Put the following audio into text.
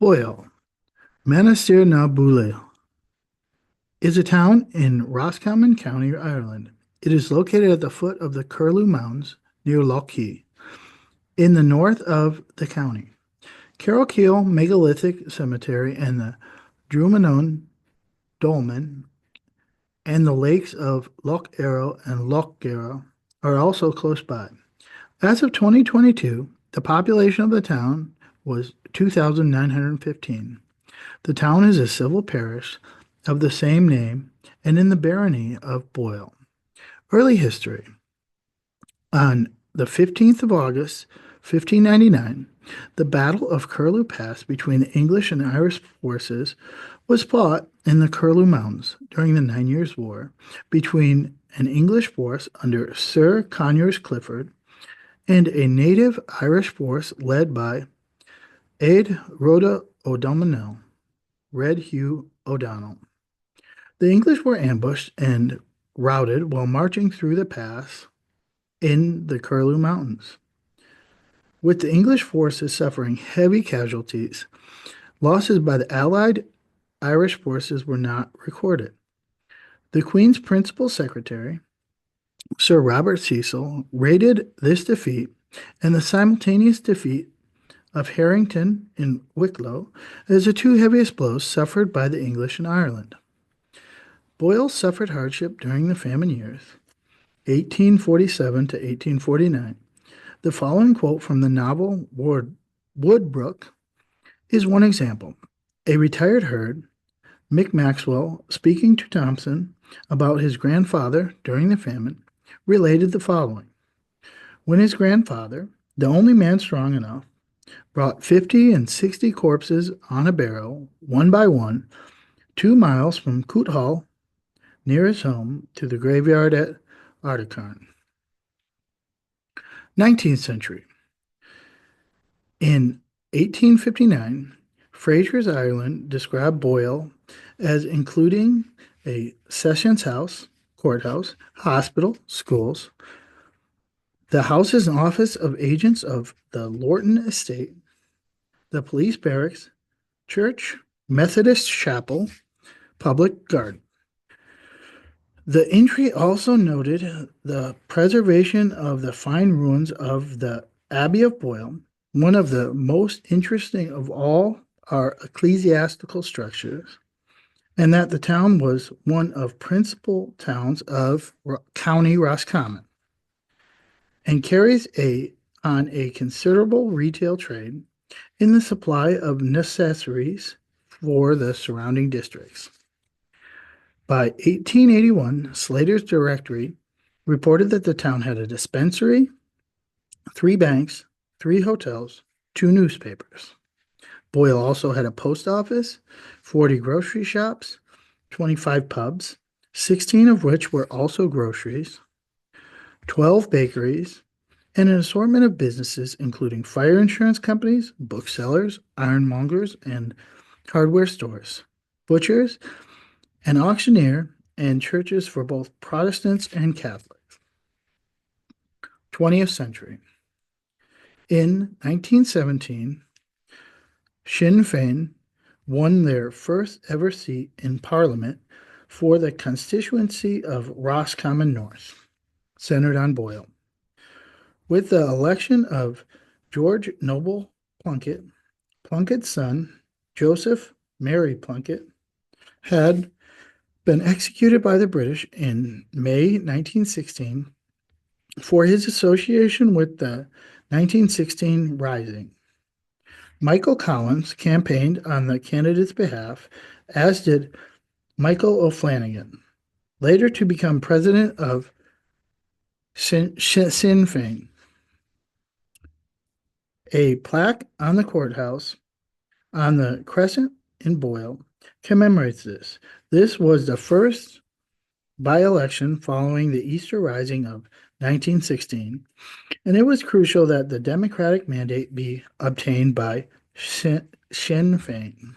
Boyle, Manastir na Boyle, is a town in Roscommon County, Ireland. It is located at the foot of the Curlew Mountains near Lough, in the north of the county. Carroll Megalithic Cemetery and the Drumanon Dolmen and the lakes of Lough Arrow and Lough Garrow are also close by. As of 2022, the population of the town was 2,915. The town is a civil parish of the same name and in the barony of Boyle. Early history. On the 15th of August, 1599, the Battle of Curlew Pass between the English and Irish forces was fought in the Curlew Mountains during the Nine Years' War between an English force under Sir Conyers Clifford and a native Irish force led by Aid Rhoda O'Donnell, Red Hugh O'Donnell. The English were ambushed and routed while marching through the pass in the Curlew Mountains. With the English forces suffering heavy casualties, losses by the Allied Irish forces were not recorded. The Queen's principal secretary, Sir Robert Cecil, rated this defeat and the simultaneous defeat of Harrington and Wicklow as the two heaviest blows suffered by the English in Ireland. Boyle suffered hardship during the famine years, 1847 to 1849. The following quote from the novel Woodbrook is one example. A retired herd, Mick Maxwell, speaking to Thompson about his grandfather during the famine, related the following. When his grandfather, the only man strong enough, brought 50 and 60 corpses on a barrow, one by one, 2 miles from Coot Hall, near his home, to the graveyard at Ardecarn. 19th century. In 1859, Fraser's Ireland described Boyle as including a sessions house, courthouse, hospital, schools. The house is an office of agents of the Lorton Estate, the police barracks, church, Methodist chapel, public garden. The entry also noted the preservation of the fine ruins of the Abbey of Boyle, one of the most interesting of all our ecclesiastical structures, and that the town was one of principal towns of County Roscommon, and carries on a considerable retail trade in the supply of necessaries for the surrounding districts. By 1881, Slater's Directory reported that the town had a dispensary, 3 banks, 3 hotels, 2 newspapers. Boyle also had a post office, 40 grocery shops, 25 pubs, 16 of which were also groceries, 12 bakeries, and an assortment of businesses including fire insurance companies, booksellers, ironmongers, and hardware stores, butchers, an auctioneer, and churches for both Protestants and Catholics. 20th century. In 1917, Sinn Féin won their first ever seat in Parliament for the constituency of Roscommon North, centered on Boyle. With the election of George Noble Plunkett, Plunkett's son, Joseph Mary Plunkett, had been executed by the British in May 1916 for his association with the 1916 Rising. Michael Collins campaigned on the candidate's behalf, as did Michael O'Flanagan, later to become president of Sinn Féin. A plaque on the courthouse on the Crescent in Boyle commemorates this. This was the first by-election following the Easter Rising of 1916, and it was crucial that the Democratic mandate be obtained by Sinn Féin.